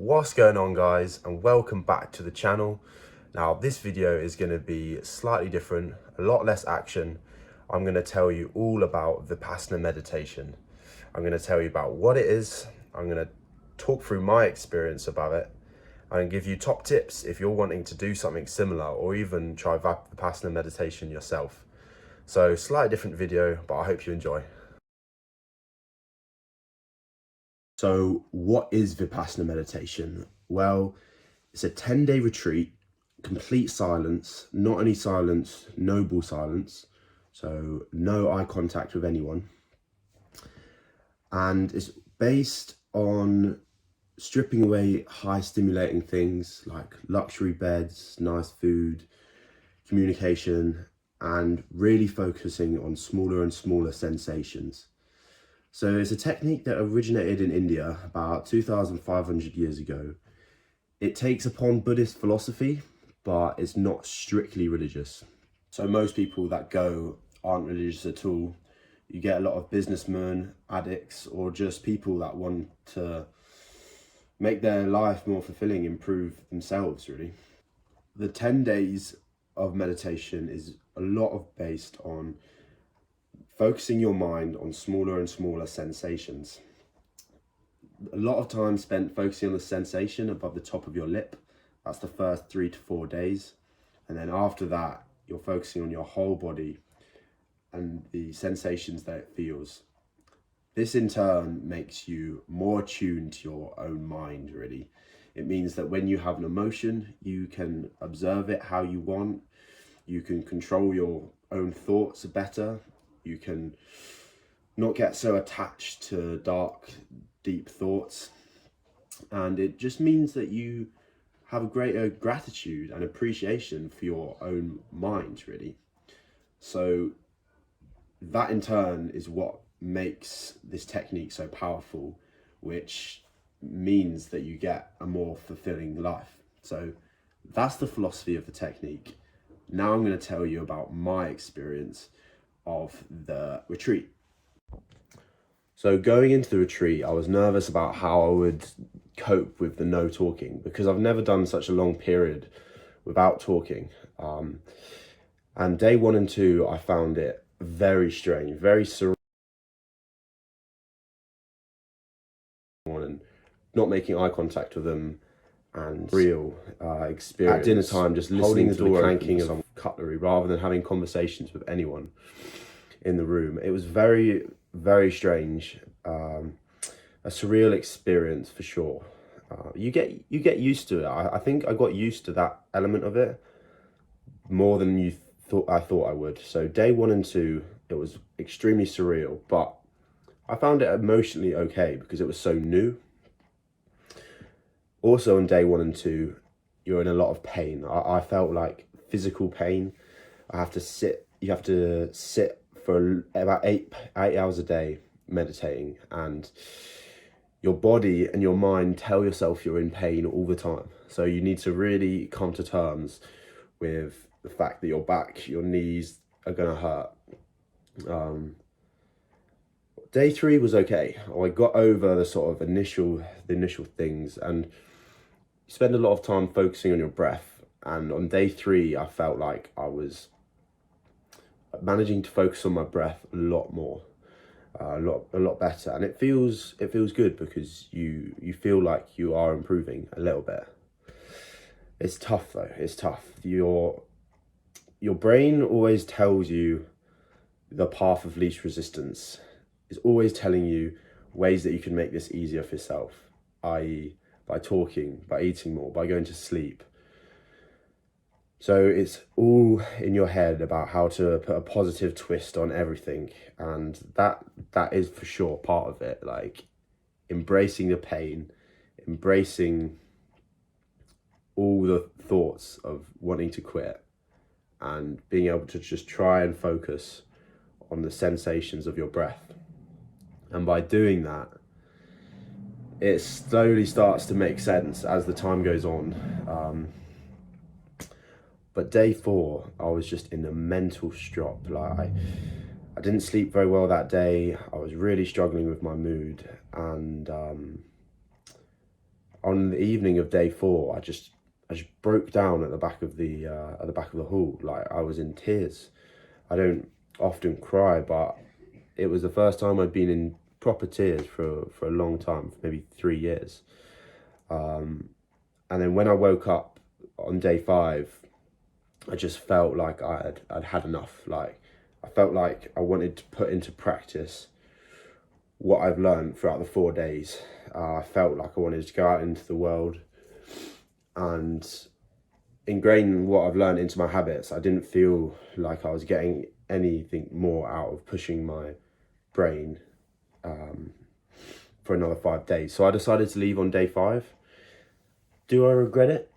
What's going on, guys, and welcome back to the channel. Now this video is going to be slightly different, a lot less action. I'm going to tell you all about Vipassana meditation. I'm going to tell you about what it is. I'm going to talk through my experience about it and give you top tips if you're wanting to do something similar or even try Vipassana meditation yourself. So slightly different video, but I hope you enjoy. So what is Vipassana meditation? Well, it's a 10-day retreat, complete silence, not any silence, noble silence. So no eye contact with anyone. And it's based on stripping away high stimulating things like luxury beds, nice food, communication, and really focusing on smaller and smaller sensations. So it's a technique that originated in India about 2,500 years ago. It takes upon Buddhist philosophy, but it's not strictly religious. So most people that go aren't religious at all. You get a lot of businessmen, addicts, or just people that want to make their life more fulfilling, improve themselves, really. The 10 days of meditation is a lot of based on focusing your mind on smaller and smaller sensations. A lot of time spent focusing on the sensation above the top of your lip. That's the first 3 to 4 days. And then after that, you're focusing on your whole body and the sensations that it feels. This in turn makes you more attuned to your own mind, really. It means that when you have an emotion, you can observe it how you want. You can control your own thoughts better. You can not get so attached to dark, deep thoughts. And it just means that you have a greater gratitude and appreciation for your own mind, really. So that in turn is what makes this technique so powerful, which means that you get a more fulfilling life. So that's the philosophy of the technique. Now I'm going to tell you about my experience of the retreat. So going into the retreat, I was nervous about how I would cope with the no talking, because I've never done such a long period without talking. And day 1 and 2, I found it very strange, very surreal, and not making eye contact with them, and real experience. At dinner time, just listening to the clanking of cutlery rather than having conversations with anyone in the room. It was very, very strange, a surreal experience for sure. You get used to it. I think I got used to that element of it more than I thought I would. So day 1 and 2, it was extremely surreal, but I found it emotionally okay because it was so new. Also on day 1 and 2, you're in a lot of pain. I felt like physical pain. You have to sit for about 8 hours a day meditating, and your body and your mind tell yourself you're in pain all the time. So you need to really come to terms with the fact that your back, your knees are gonna hurt. Day 3 was okay. I got over the sort of initial things, and you spend a lot of time focusing on your breath. And on day 3, I felt like I was managing to focus on my breath a lot more, a lot better, and it feels good because you feel like you are improving a little bit. It's tough though. It's tough. Your brain always tells you the path of least resistance. It's always telling you ways that you can make this easier for yourself, i.e. by talking, by eating more, by going to sleep. So it's all in your head about how to put a positive twist on everything. And that is for sure part of it. Like embracing the pain, embracing all the thoughts of wanting to quit, and being able to just try and focus on the sensations of your breath. And by doing that, it slowly starts to make sense as the time goes on. But day 4, I was just in a mental strop. Like I didn't sleep very well that day. I was really struggling with my mood, and on the evening of day 4, I just broke down at the back of the hall. Like, I was in tears. I don't often cry, but it was the first time I'd been in proper tears for a long time, maybe 3 years. And then when I woke up on day 5, I just felt like I'd had enough. Like, I felt like I wanted to put into practice what I've learned throughout the 4 days. I felt like I wanted to go out into the world and ingrain what I've learned into my habits. I didn't feel like I was getting anything more out of pushing my brain for another 5 days. So I decided to leave on day 5. Do I regret it?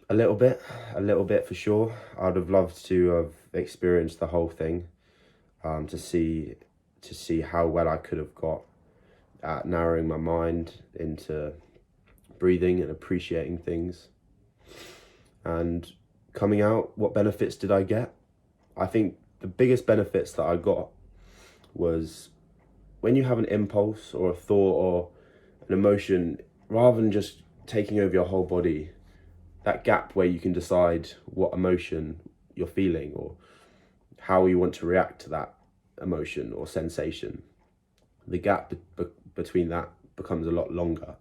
A little bit for sure. I'd have loved to have experienced the whole thing, to see how well I could have got at narrowing my mind into breathing and appreciating things. And coming out, what benefits did I get? I think the biggest benefits that I got was when you have an impulse or a thought or an emotion, rather than just taking over your whole body, that gap where you can decide what emotion you're feeling or how you want to react to that emotion or sensation, the gap between that becomes a lot longer.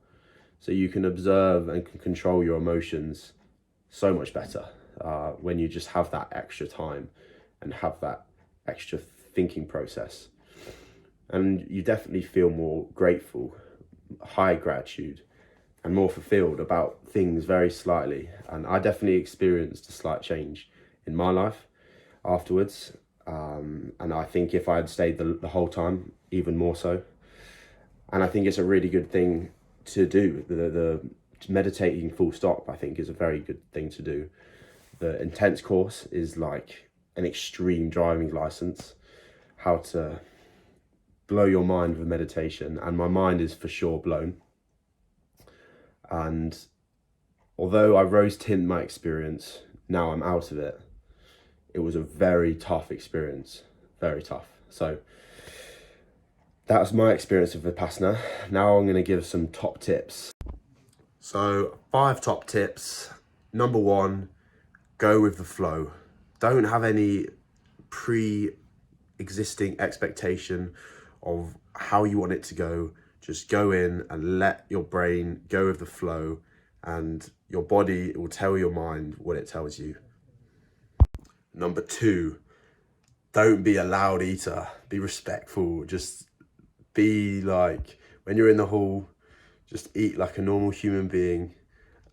So you can observe and can control your emotions so much better when you just have that extra time and have that extra thinking process. And you definitely feel more grateful, high gratitude, and more fulfilled about things very slightly. And I definitely experienced a slight change in my life afterwards. And I think if I had stayed the whole time, even more so. And I think it's a really good thing to do. The meditating full stop, I think, is a very good thing to do. The intense course is like an extreme driving license, how to blow your mind with meditation. And my mind is for sure blown. And although I rose tint my experience, now I'm out of it. It was a very tough experience, very tough. So that was my experience of Vipassana. Now I'm going to give some top tips. So 5 top tips. Number 1, go with the flow. Don't have any pre-existing expectation of how you want it to go. Just go in and let your brain go with the flow, and your body will tell your mind what it tells you. Number 2, don't be a loud eater. Be respectful. Just be like, when you're in the hall, just eat like a normal human being,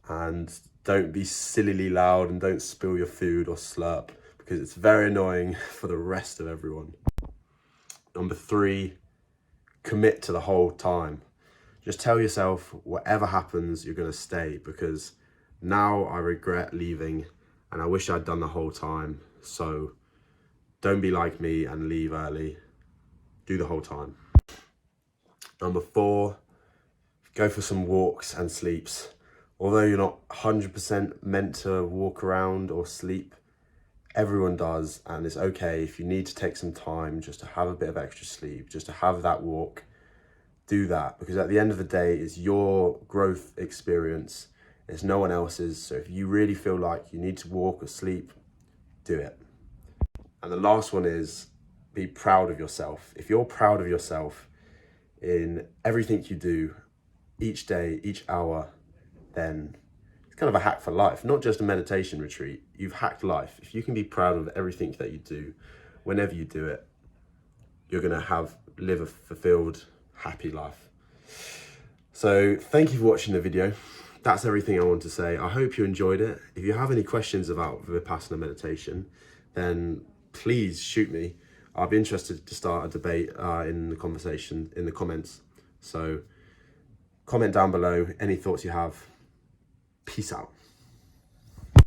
and don't be sillily loud and don't spill your food or slurp, because it's very annoying for the rest of everyone. Number 3, commit to the whole time. Just tell yourself, whatever happens, you're going to stay, because now I regret leaving and I wish I'd done the whole time. So don't be like me and leave early. Do the whole time. Number 4, go for some walks and sleeps. Although you're not 100% meant to walk around or sleep, everyone does, and it's okay if you need to take some time just to have a bit of extra sleep, just to have that walk. Do that, because at the end of the day, it's your growth experience. It's no one else's. So if you really feel like you need to walk or sleep, do it. And the last one is, be proud of yourself. If you're proud of yourself in everything you do, each day, each hour, then it's kind of a hack for life, not just a meditation retreat. You've hacked life. If you can be proud of everything that you do, whenever you do it, you're going to live a fulfilled, happy life. So thank you for watching the video. That's everything I want to say. I hope you enjoyed it. If you have any questions about Vipassana meditation, then please shoot me. I'll be interested to start a debate in the conversation, in the comments. So comment down below any thoughts you have. Peace out.